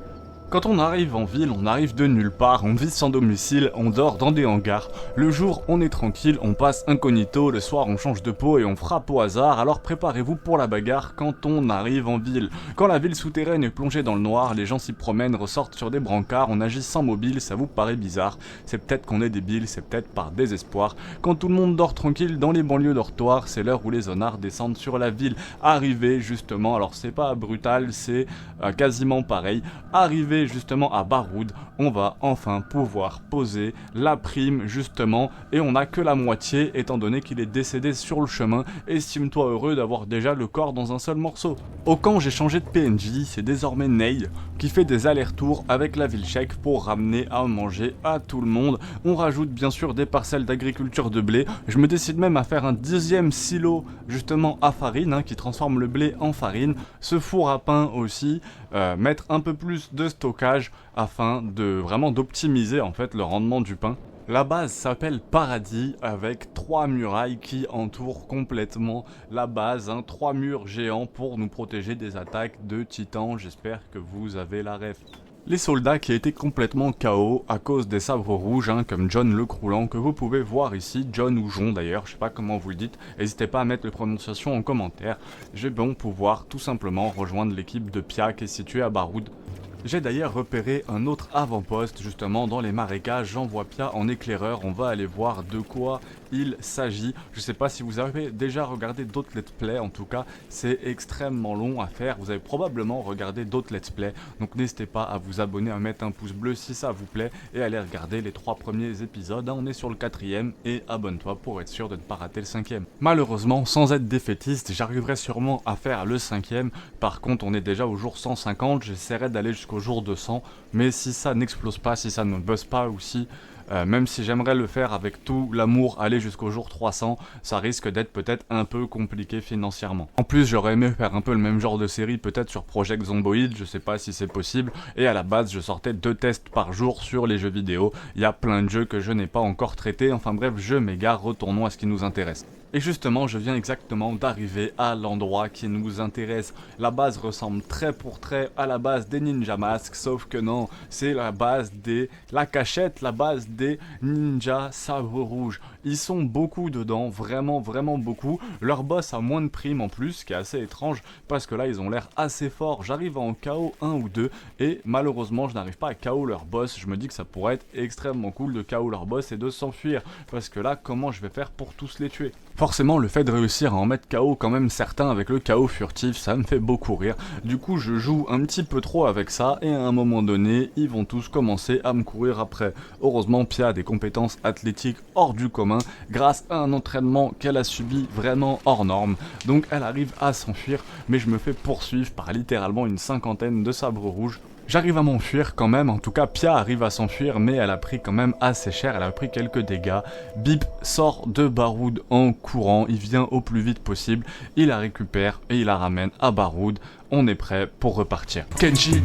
Quand on arrive en ville, on arrive de nulle part, on vit sans domicile, on dort dans des hangars. Le jour, on est tranquille, on passe incognito, le soir, on change de peau et on frappe au hasard, alors préparez-vous pour la bagarre quand on arrive en ville. Quand la ville souterraine est plongée dans le noir, les gens s'y promènent, ressortent sur des brancards, on agit sans mobile, ça vous paraît bizarre. C'est peut-être qu'on est débile, c'est peut-être par désespoir. Quand tout le monde dort tranquille dans les banlieues dortoirs, c'est l'heure où les zonards descendent sur la ville. Arrivé justement, alors c'est pas brutal, c'est quasiment pareil, arrivé justement à Baroud, on va enfin pouvoir poser la prime justement, et on n'a que la moitié étant donné qu'il est décédé sur le chemin. Estime-toi heureux d'avoir déjà le corps dans un seul morceau. Au camp, j'ai changé de PNJ, c'est désormais Ney qui fait des allers-retours avec la ville Shek pour ramener à manger à tout le monde. On rajoute bien sûr des parcelles d'agriculture de blé, je me décide même à faire un deuxième silo justement à farine hein, qui transforme le blé en farine, ce four à pain aussi, mettre un peu plus de stockage afin de vraiment d'optimiser en fait le rendement du pain. La base s'appelle Paradis avec 3 murailles qui entourent complètement la base, hein, 3 murs géants pour nous protéger des attaques de titans, j'espère que vous avez la ref. Les soldats qui étaient complètement KO à cause des sabres rouges, hein, comme John le Croulant, que vous pouvez voir ici, John ou Jon d'ailleurs, je sais pas comment vous le dites, n'hésitez pas à mettre les prononciations en commentaire. Je vais donc pouvoir tout simplement rejoindre l'équipe de Pia qui est située à Baroud. J'ai d'ailleurs repéré un autre avant-poste justement dans les marécages, j'envoie Pia en éclaireur, on va aller voir de quoi il s'agit. Je sais pas si vous avez déjà regardé d'autres let's play, en tout cas c'est extrêmement long à faire, vous avez probablement regardé d'autres let's play, donc n'hésitez pas à vous abonner, à mettre un pouce bleu si ça vous plaît et allez regarder les 3 premiers épisodes, on est sur le 4e et abonne-toi pour être sûr de ne pas rater le 5e. Malheureusement, sans être défaitiste, j'arriverai sûrement à faire le 5e, par contre on est déjà au jour 150, j'essaierai d'aller jusqu'au jour 200, mais si ça n'explose pas, si ça ne buzz pas aussi, même si j'aimerais le faire avec tout l'amour, aller jusqu'au jour 300, ça risque d'être peut-être un peu compliqué financièrement. En plus, j'aurais aimé faire un peu le même genre de série, peut-être sur Project Zomboid, je sais pas si c'est possible, et à la base, je sortais 2 tests par jour sur les jeux vidéo. Il y a plein de jeux que je n'ai pas encore traités, enfin bref, je m'égare, retournons à ce qui nous intéresse. Et justement, je viens exactement d'arriver à l'endroit qui nous intéresse. La base ressemble trait pour trait à la base des Ninja Mask, sauf que non, c'est la cachette, la base des Ninja Sabre Rouge. Ils sont beaucoup dedans, vraiment beaucoup. Leur boss a moins de primes en plus, ce qui est assez étrange, parce que là, ils ont l'air assez forts. J'arrive à en KO 1 ou 2, et malheureusement, je n'arrive pas à KO leur boss. Je me dis que ça pourrait être extrêmement cool de KO leur boss et de s'enfuir, parce que là, comment je vais faire pour tous les tuer ? Forcément, le fait de réussir à en mettre KO quand même certains avec le KO furtif, ça me fait beaucoup rire. Du coup, je joue un petit peu trop avec ça et à un moment donné, ils vont tous commencer à me courir après. Heureusement, Pia a des compétences athlétiques hors du commun grâce à un entraînement qu'elle a subi vraiment hors norme. Donc elle arrive à s'enfuir, mais je me fais poursuivre par littéralement une 50aine de sabres rouges. J'arrive à m'enfuir quand même, en tout cas Pia arrive à s'enfuir, mais elle a pris quand même assez cher, elle a pris quelques dégâts. Bip sort de Baroud en courant, il vient au plus vite possible, il la récupère et il la ramène à Baroud. On est prêt pour repartir. Kenji.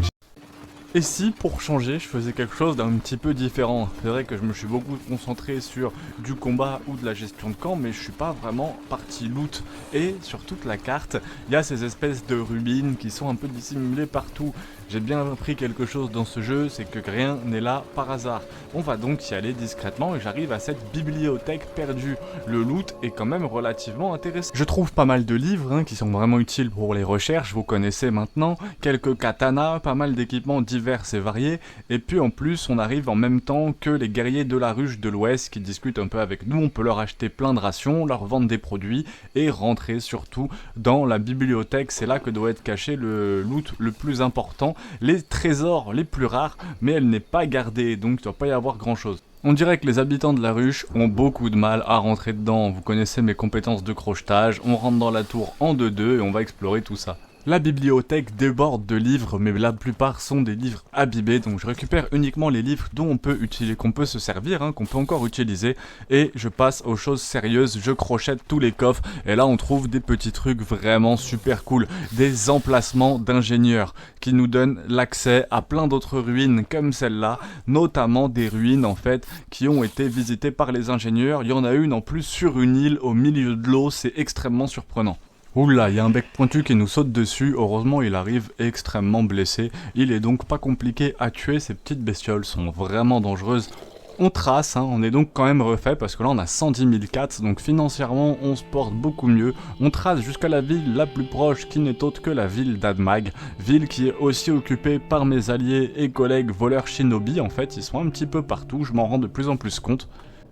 Et si, pour changer, je faisais quelque chose d'un petit peu différent? C'est vrai que je me suis beaucoup concentré sur du combat ou de la gestion de camp, mais je suis pas vraiment parti loot. Et sur toute la carte, il y a ces espèces de rubines qui sont un peu dissimulées partout. J'ai bien appris quelque chose dans ce jeu, c'est que rien n'est là par hasard. On va donc y aller discrètement et j'arrive à cette bibliothèque perdue. Le loot est quand même relativement intéressant. Je trouve pas mal de livres qui sont vraiment utiles pour les recherches, vous connaissez maintenant, quelques katanas, pas mal d'équipements divers et variés, et puis en plus on arrive en même temps que les guerriers de la ruche de l'Ouest qui discutent un peu avec nous, on peut leur acheter plein de rations, leur vendre des produits et rentrer surtout dans la bibliothèque, c'est là que doit être caché le loot le plus important, les trésors les plus rares, mais elle n'est pas gardée, donc il ne doit pas y avoir grand chose. On dirait que les habitants de la ruche ont beaucoup de mal à rentrer dedans, vous connaissez mes compétences de crochetage, on rentre dans la tour en 2-2 et on va explorer tout ça. La bibliothèque déborde de livres, mais la plupart sont des livres abîmés, donc je récupère uniquement les livres dont on peut utiliser, qu'on peut se servir, qu'on peut encore utiliser, et je passe aux choses sérieuses, je crochette tous les coffres, et là on trouve des petits trucs vraiment super cool, des emplacements d'ingénieurs, qui nous donnent l'accès à plein d'autres ruines comme celle-là, notamment des ruines en fait, qui ont été visitées par les ingénieurs, il y en a une en plus sur une île au milieu de l'eau, c'est extrêmement surprenant. Oula, il y a un bec pointu qui nous saute dessus, heureusement il arrive extrêmement blessé, il est donc pas compliqué à tuer, ces petites bestioles sont vraiment dangereuses. On trace, on est donc quand même refait parce que là on a 110 000 cats, donc financièrement on se porte beaucoup mieux. On trace jusqu'à la ville la plus proche qui n'est autre que la ville d'Admag, ville qui est aussi occupée par mes alliés et collègues voleurs shinobi, en fait ils sont un petit peu partout, je m'en rends de plus en plus compte.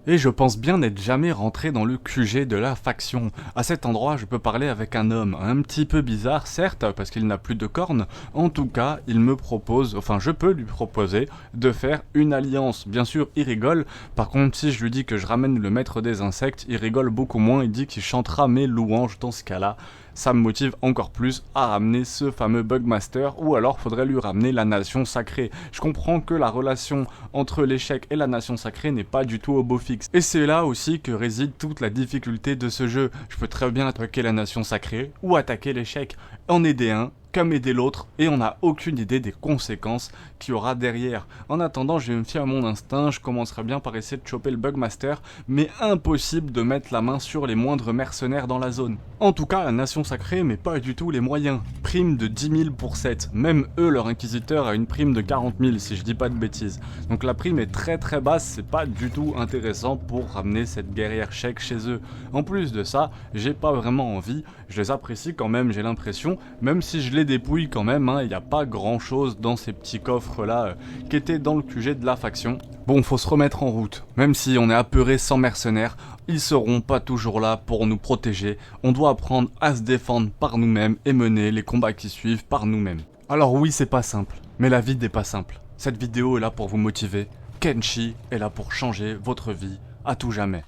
Et je pense bien n'être jamais rentré dans le QG de la faction. À cet endroit, je peux parler avec un homme, un petit peu bizarre, certes, parce qu'il n'a plus de cornes. En tout cas, il me propose, enfin je peux lui proposer, de faire une alliance. Bien sûr, il rigole. Par contre, si je lui dis que je ramène le maître des insectes, il rigole beaucoup moins, il dit qu'il chantera mes louanges dans ce cas-là. Ça me motive encore plus à ramener ce fameux Bugmaster, ou alors faudrait lui ramener la nation sacrée. Je comprends que la relation entre l'échec et la nation sacrée n'est pas du tout au beau fixe. Et c'est là aussi que réside toute la difficulté de ce jeu. Je peux très bien attaquer la nation sacrée, ou attaquer l'échec, en aider un, comme aider l'autre, et on n'a aucune idée des conséquences qu'il y aura derrière. En attendant, je vais me fier à mon instinct, je commencerai bien par essayer de choper le Bugmaster, mais impossible de mettre la main sur les moindres mercenaires dans la zone. En tout cas, la nation sacrée, mais pas du tout les moyens. Prime de 10 000 pour 7, même eux, leur inquisiteur a une prime de 40 000, si je dis pas de bêtises. Donc la prime est très basse, c'est pas du tout intéressant pour ramener cette guerrière chèque chez eux. En plus de ça, j'ai pas vraiment envie, je les apprécie quand même, j'ai l'impression, même si je les les dépouille quand même, il n'y a pas grand chose dans ces petits coffres là qui étaient dans le QG de la faction. Bon, faut se remettre en route, même si on est apeuré sans mercenaires, ils seront pas toujours là pour nous protéger, on doit apprendre à se défendre par nous-mêmes et mener les combats qui suivent par nous-mêmes. Alors oui, c'est pas simple, mais la vie n'est pas simple. Cette vidéo est là pour vous motiver, Kenshi est là pour changer votre vie à tout jamais.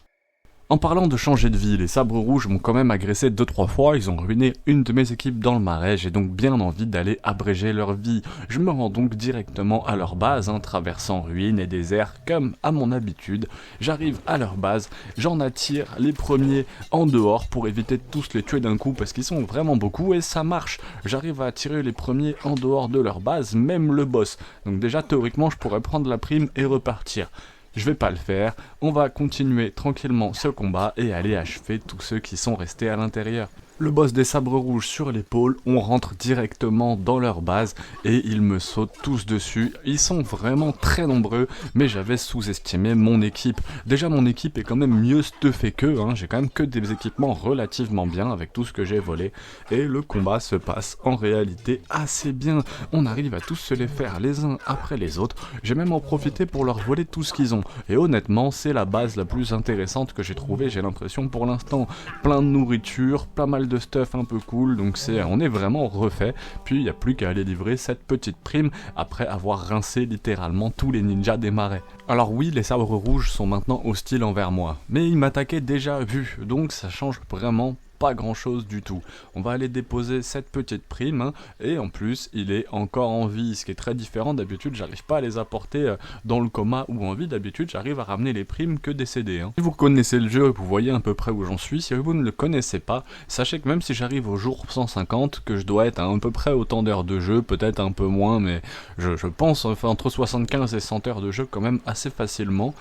En parlant de changer de vie, les sabres rouges m'ont quand même agressé 2-3 fois, ils ont ruiné une de mes équipes dans le marais, j'ai donc bien envie d'aller abréger leur vie. Je me rends donc directement à leur base, traversant ruines et déserts comme à mon habitude. J'arrive à leur base, j'en attire les premiers en dehors pour éviter de tous les tuer d'un coup parce qu'ils sont vraiment beaucoup et ça marche. J'arrive à attirer les premiers en dehors de leur base, même le boss. Donc déjà théoriquement je pourrais prendre la prime et repartir. Je vais pas le faire, on va continuer tranquillement ce combat et aller achever tous ceux qui sont restés à l'intérieur. Le boss des sabres rouges sur l'épaule, on rentre directement dans leur base et ils me sautent tous dessus. Ils sont vraiment très nombreux, mais j'avais sous-estimé mon équipe. Déjà mon équipe est quand même mieux stuffée qu'eux, j'ai quand même que des équipements relativement bien avec tout ce que j'ai volé. Et le combat se passe en réalité assez bien. On arrive à tous se les faire les uns après les autres. J'ai même en profité pour leur voler tout ce qu'ils ont. Et honnêtement, c'est la base la plus intéressante que j'ai trouvée, j'ai l'impression pour l'instant. Plein de nourriture, pas mal de stuff un peu cool, donc on est vraiment refait, puis il n'y a plus qu'à aller livrer cette petite prime après avoir rincé littéralement tous les ninjas des marais. Alors oui, les sabres rouges sont maintenant hostiles envers moi, mais ils m'attaquaient déjà vu, donc ça change vraiment pas grand chose du tout. On va aller déposer cette petite prime et en plus il est encore en vie, ce qui est très différent. D'habitude j'arrive pas à les apporter dans le coma ou en vie, d'habitude j'arrive à ramener les primes que décédés. Si vous connaissez le jeu, vous voyez à peu près où j'en suis. Si vous ne le connaissez pas, sachez que même si j'arrive au jour 150, que je dois être à peu près autant d'heures de jeu, peut-être un peu moins, mais je pense entre 75 et 100 heures de jeu quand même assez facilement,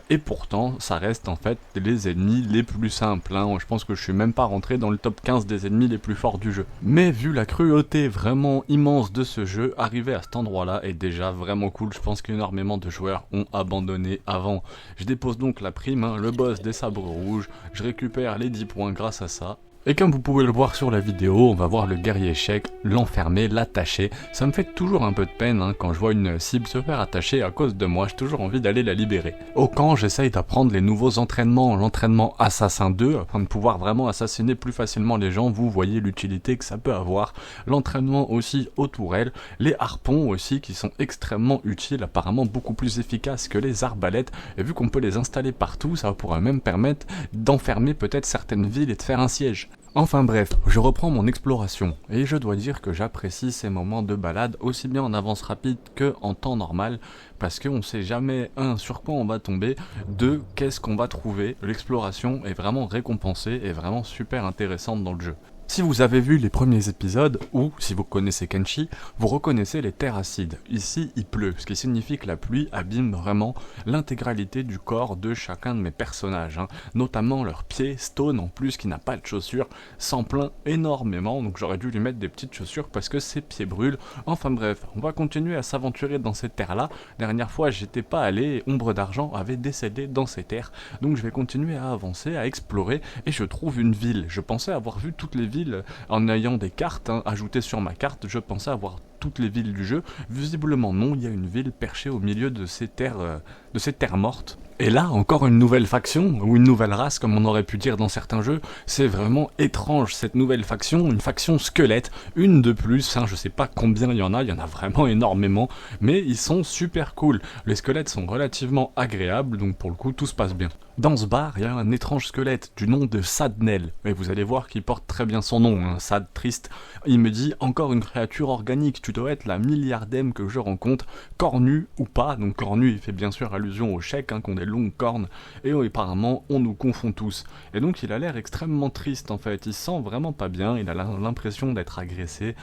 et pourtant ça reste en fait les ennemis les plus simples. Je pense que je suis même pas rentré dans le top 15 des ennemis les plus forts du jeu. Mais vu la cruauté vraiment immense de ce jeu, arriver à cet endroit là est déjà vraiment cool. Je pense qu'énormément de joueurs ont abandonné avant. Je dépose donc la prime, le boss des sabres rouges, je récupère les 10 points grâce à ça. Et comme vous pouvez le voir sur la vidéo, on va voir le guerrier Sheik l'enfermer, l'attacher. Ça me fait toujours un peu de peine quand je vois une cible se faire attacher à cause de moi, j'ai toujours envie d'aller la libérer. Au camp, j'essaye d'apprendre les nouveaux entraînements, l'entraînement Assassin 2, afin de pouvoir vraiment assassiner plus facilement les gens. Vous voyez l'utilité que ça peut avoir. L'entraînement aussi aux tourelles, les harpons aussi qui sont extrêmement utiles, apparemment beaucoup plus efficaces que les arbalètes. Et vu qu'on peut les installer partout, ça pourrait même permettre d'enfermer peut-être certaines villes et de faire un siège. Enfin bref, je reprends mon exploration, et je dois dire que j'apprécie ces moments de balade aussi bien en avance rapide que en temps normal, parce qu'on sait jamais, sur quoi on va tomber, qu'est-ce qu'on va trouver. L'exploration est vraiment récompensée et vraiment super intéressante dans le jeu. Si vous avez vu les premiers épisodes, ou si vous connaissez Kenshi, vous reconnaissez les terres acides. Ici, il pleut, ce qui signifie que la pluie abîme vraiment l'intégralité du corps de chacun de mes personnages, notamment leurs pieds. Stone, en plus, qui n'a pas de chaussures, s'en plaint énormément, donc j'aurais dû lui mettre des petites chaussures parce que ses pieds brûlent. Enfin bref, on va continuer à s'aventurer dans ces terres-là. Dernière fois, j'étais pas allé, Ombre d'Argent avait décédé dans ces terres, donc je vais continuer à avancer, à explorer, et je trouve une ville. Je pensais avoir vu toutes les villes en ayant des cartes ajoutées sur ma carte, je pensais avoir toutes les villes du jeu. Visiblement non, il y a une ville perchée au milieu de ces terres mortes. Et là, encore une nouvelle faction, ou une nouvelle race comme on aurait pu dire dans certains jeux. C'est vraiment étrange cette nouvelle faction, une faction squelette, une de plus, je sais pas combien il y en a vraiment énormément, mais ils sont super cool. Les squelettes sont relativement agréables, donc pour le coup tout se passe bien. Dans ce bar, il y a un étrange squelette du nom de Sadnel, et vous allez voir qu'il porte très bien son nom, Sad triste. Il me dit, encore une créature organique, tu dois être la milliardième que je rencontre, cornu ou pas. Donc cornu, il fait bien sûr allusion au Sheik, qu'on des longues cornes, et apparemment on nous confond tous. Et donc il a l'air extrêmement triste en fait, il se sent vraiment pas bien, il a l'impression d'être agressé.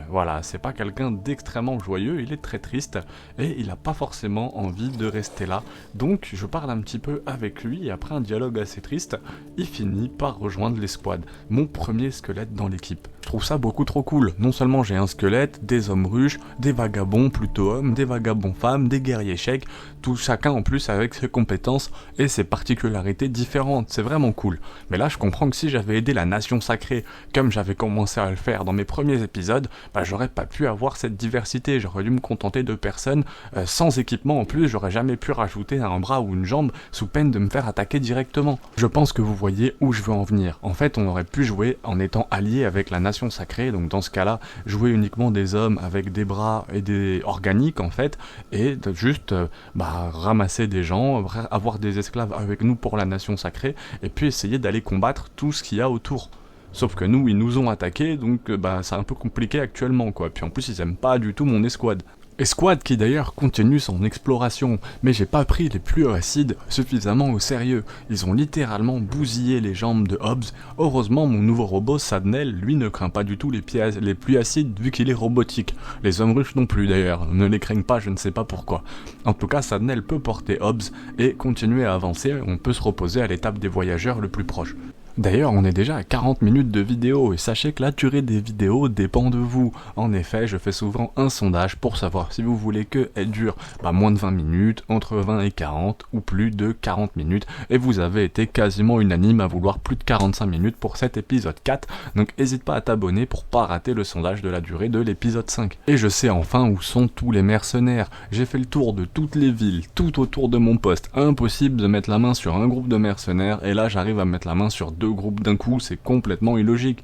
Voilà, c'est pas quelqu'un d'extrêmement joyeux, il est très triste, et il a pas forcément envie de rester là. Donc je parle un petit peu avec lui, et après un dialogue assez triste, il finit par rejoindre l'escouade, mon premier squelette dans l'équipe. Je trouve ça beaucoup trop cool. Non seulement j'ai un squelette, des hommes ruches, des vagabonds plutôt hommes, des vagabonds femmes, des guerriers Sheik, tout chacun en plus avec ses compétences et ses particularités différentes, c'est vraiment cool. Mais là je comprends que si j'avais aidé la Nation Sacrée, comme j'avais commencé à le faire dans mes premiers épisodes, j'aurais pas pu avoir cette diversité, j'aurais dû me contenter de personnes sans équipement en plus, j'aurais jamais pu rajouter un bras ou une jambe sous peine de me faire attaquer directement. Je pense que vous voyez où je veux en venir. En fait, on aurait pu jouer en étant allié avec la Nation Sacrée, donc dans ce cas-là, jouer uniquement des hommes avec des bras et des organiques en fait, et juste ramasser des gens, avoir des esclaves avec nous pour la Nation Sacrée, et puis essayer d'aller combattre tout ce qu'il y a autour. Sauf que nous, ils nous ont attaqués, donc c'est un peu compliqué actuellement quoi, puis en plus ils aiment pas du tout mon escouade. Escouade qui d'ailleurs continue son exploration, mais j'ai pas pris les plus acides suffisamment au sérieux. Ils ont littéralement bousillé les jambes de Hobbs. Heureusement, mon nouveau robot Sadnel, lui, ne craint pas du tout les pluies acides vu qu'il est robotique. Les hommes ruches non plus d'ailleurs, ne les craignent pas, je ne sais pas pourquoi. En tout cas, Sadnel peut porter Hobbs et continuer à avancer, on peut se reposer à l'étape des voyageurs le plus proche. D'ailleurs, on est déjà à 40 minutes de vidéo et sachez que la durée des vidéos dépend de vous. En effet, je fais souvent un sondage pour savoir si vous voulez qu'elle dure moins de 20 minutes, entre 20 et 40 ou plus de 40 minutes. Et vous avez été quasiment unanime à vouloir plus de 45 minutes pour cet épisode 4. Donc n'hésite pas à t'abonner pour pas rater le sondage de la durée de l'épisode 5. Et je sais enfin où sont tous les mercenaires. J'ai fait le tour de toutes les villes, tout autour de mon poste. Impossible de mettre la main sur un groupe de mercenaires et là j'arrive à mettre la main sur deux groupes d'un coup, c'est complètement illogique.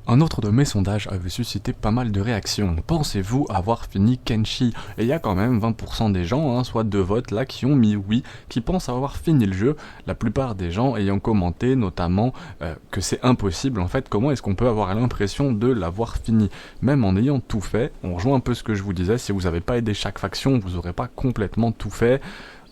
Un autre de mes sondages avait suscité pas mal de réactions. Pensez-vous avoir fini Kenshi? Et il y a quand même 20% des gens, soit 2 votes là, qui ont mis oui, qui pensent avoir fini le jeu. La plupart des gens ayant commenté notamment que c'est impossible en fait. Comment est-ce qu'on peut avoir l'impression de l'avoir fini? Même en ayant tout fait, on rejoint un peu ce que je vous disais, si vous n'avez pas aidé chaque faction, vous n'aurez pas complètement tout fait.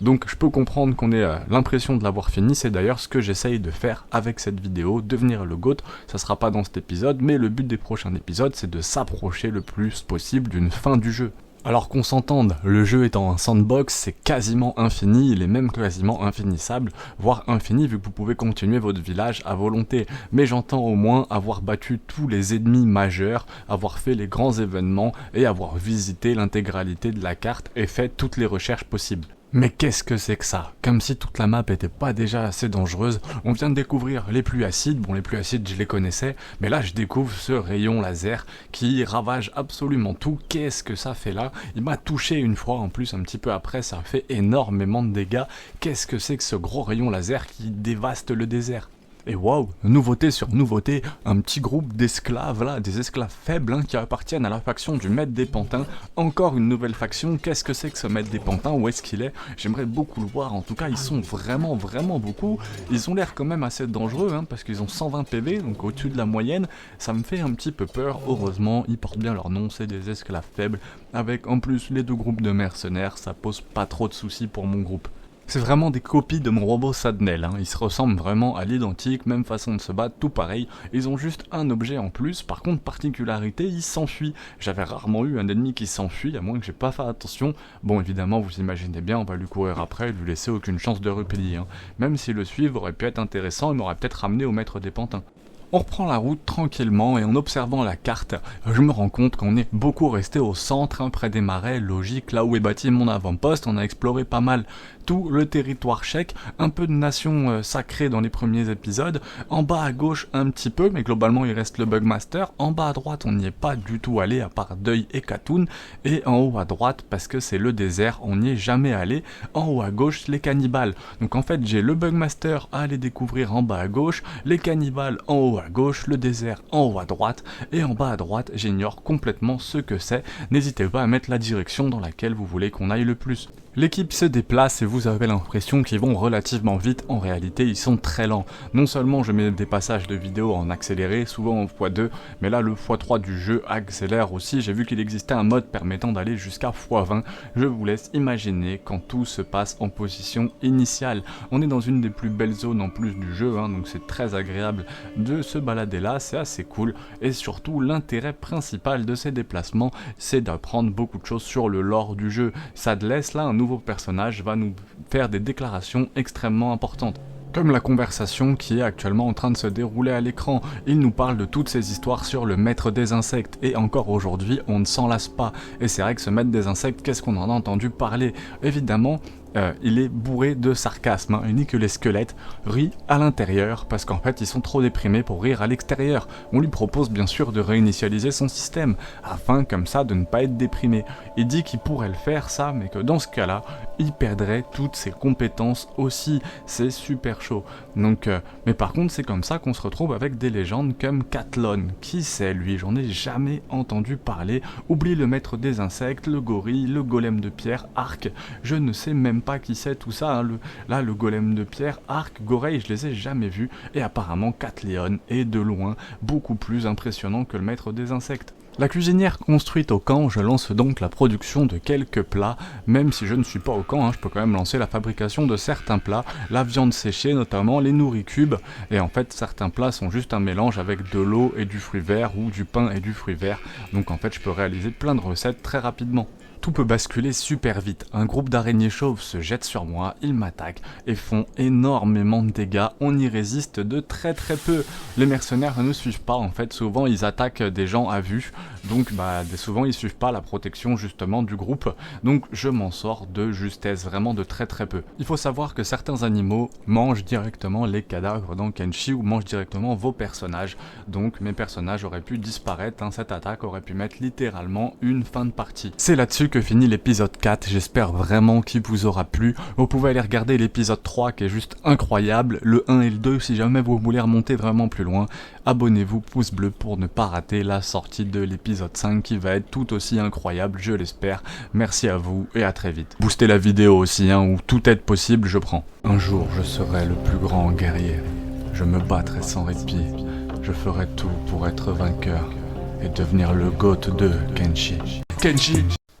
Donc je peux comprendre qu'on ait l'impression de l'avoir fini, c'est d'ailleurs ce que j'essaye de faire avec cette vidéo, devenir le GOAT. Ça sera pas dans cet épisode, mais le but des prochains épisodes c'est de s'approcher le plus possible d'une fin du jeu. Alors qu'on s'entende, le jeu étant un sandbox, c'est quasiment infini, il est même quasiment infinissable, voire infini vu que vous pouvez continuer votre village à volonté. Mais j'entends au moins avoir battu tous les ennemis majeurs, avoir fait les grands événements et avoir visité l'intégralité de la carte et fait toutes les recherches possibles. Mais qu'est-ce que c'est que ça? Comme si toute la map était pas déjà assez dangereuse, on vient de découvrir les pluies acides, bon les pluies acides je les connaissais, mais là je découvre ce rayon laser qui ravage absolument tout. Qu'est-ce que ça fait là? Il m'a touché une fois en plus, un petit peu après, ça fait énormément de dégâts. Qu'est-ce que c'est que ce gros rayon laser qui dévaste le désert? Et waouh, nouveauté sur nouveauté, un petit groupe d'esclaves là, des esclaves faibles qui appartiennent à la faction du Maître des Pantins. Encore une nouvelle faction, qu'est-ce que c'est que ce Maître des Pantins? Où est-ce qu'il est? J'aimerais beaucoup le voir, en tout cas ils sont vraiment beaucoup. Ils ont l'air quand même assez dangereux parce qu'ils ont 120 PV, donc au-dessus de la moyenne. Ça me fait un petit peu peur, heureusement ils portent bien leur nom, c'est des esclaves faibles. Avec en plus les 2 groupes de mercenaires, ça pose pas trop de soucis pour mon groupe. C'est vraiment des copies de mon robot Sadnel, ils se ressemblent vraiment à l'identique, même façon de se battre, tout pareil. Ils ont juste un objet en plus, par contre particularité, ils s'enfuient. J'avais rarement eu un ennemi qui s'enfuit, à moins que j'ai pas fait attention. Bon évidemment vous imaginez bien, on va lui courir après et lui laisser aucune chance de replier. Même si le suivre aurait pu être intéressant, il m'aurait peut-être ramené au Maître des Pantins. On reprend la route tranquillement et en observant la carte, je me rends compte qu'on est beaucoup resté au centre, près des marais, logique, là où est bâti mon avant-poste. On a exploré pas mal tout le territoire tchèque, un peu de nations sacrées dans les premiers épisodes, en bas à gauche un petit peu, mais globalement il reste le Bugmaster, en bas à droite on n'y est pas du tout allé à part Deuil et Katoun, et en haut à droite, parce que c'est le désert, on n'y est jamais allé, en haut à gauche les cannibales. Donc en fait j'ai le Bugmaster à aller découvrir en bas à gauche, les cannibales en haut à gauche, le désert en haut à droite, et en bas à droite j'ignore complètement ce que c'est. N'hésitez pas à mettre la direction dans laquelle vous voulez qu'on aille le plus. L'équipe se déplace et vous avez l'impression qu'ils vont relativement vite, en réalité ils sont très lents. Non seulement je mets des passages de vidéo en accéléré, souvent en x2, mais là le x3 du jeu accélère aussi. J'ai vu qu'il existait un mode permettant d'aller jusqu'à x20. Je vous laisse imaginer quand tout se passe en position initiale. On est dans une des plus belles zones en plus du jeu, donc c'est très agréable de se balader là, c'est assez cool. Et surtout l'intérêt principal de ces déplacements, c'est d'apprendre beaucoup de choses sur le lore du jeu. Ça te laisse là un nouveau personnage va nous faire des déclarations extrêmement importantes. Comme la conversation qui est actuellement en train de se dérouler à l'écran. Il nous parle de toutes ces histoires sur le maître des insectes, et encore aujourd'hui on ne s'en lasse pas. Et c'est vrai que ce maître des insectes, qu'est-ce qu'on en a entendu parler? Évidemment, il est bourré de sarcasme, hein. Il dit que les squelettes rient à l'intérieur parce qu'en fait ils sont trop déprimés pour rire à l'extérieur. On lui propose bien sûr de réinitialiser son système afin comme ça de ne pas être déprimé. Il dit qu'il pourrait le faire ça, mais que dans ce cas-là, il perdrait toutes ses compétences aussi. C'est super chaud. Donc, mais par contre c'est comme ça qu'on se retrouve avec des légendes comme Cathlon. Qui c'est lui? J'en ai jamais entendu parler. Oublie le maître des insectes, le gorille, le golem de pierre, Arc. Je ne sais même pas qui c'est tout ça, hein. Le golem de pierre, Arc, Goreille, je les ai jamais vus. Et apparemment Cathléon est de loin beaucoup plus impressionnant que le maître des insectes. La cuisinière construite au camp, je lance donc la production de quelques plats, même si je ne suis pas au camp, hein, je peux quand même lancer la fabrication de certains plats, la viande séchée notamment, les nourricubes, et en fait certains plats sont juste un mélange avec de l'eau et du fruit vert, ou du pain et du fruit vert, donc en fait je peux réaliser plein de recettes très rapidement. Tout peut basculer super vite, un groupe d'araignées chauves se jette sur moi, ils m'attaquent et font énormément de dégâts, on y résiste de très peu. Les mercenaires ne suivent pas en fait, souvent ils attaquent des gens à vue, donc souvent ils suivent pas la protection justement du groupe, donc je m'en sors de justesse, vraiment de très peu. Il faut savoir que certains animaux mangent directement les cadavres dans Kenshi ou mangent directement vos personnages, donc mes personnages auraient pu disparaître, hein, cette attaque aurait pu mettre littéralement une fin de partie. C'est là-dessus que finit l'épisode 4, j'espère vraiment qu'il vous aura plu. Vous pouvez aller regarder l'épisode 3 qui est juste incroyable, le 1 et le 2 si jamais vous voulez remonter vraiment plus loin. Abonnez-vous, pouce bleu pour ne pas rater la sortie de l'épisode 5 qui va être tout aussi incroyable, je l'espère. Merci à vous et à très vite. Boostez la vidéo aussi, hein, où tout est possible, je prends. Un jour je serai le plus grand guerrier, je me battrai sans répit, je ferai tout pour être vainqueur et devenir le GOAT de Kenshi. Kenshi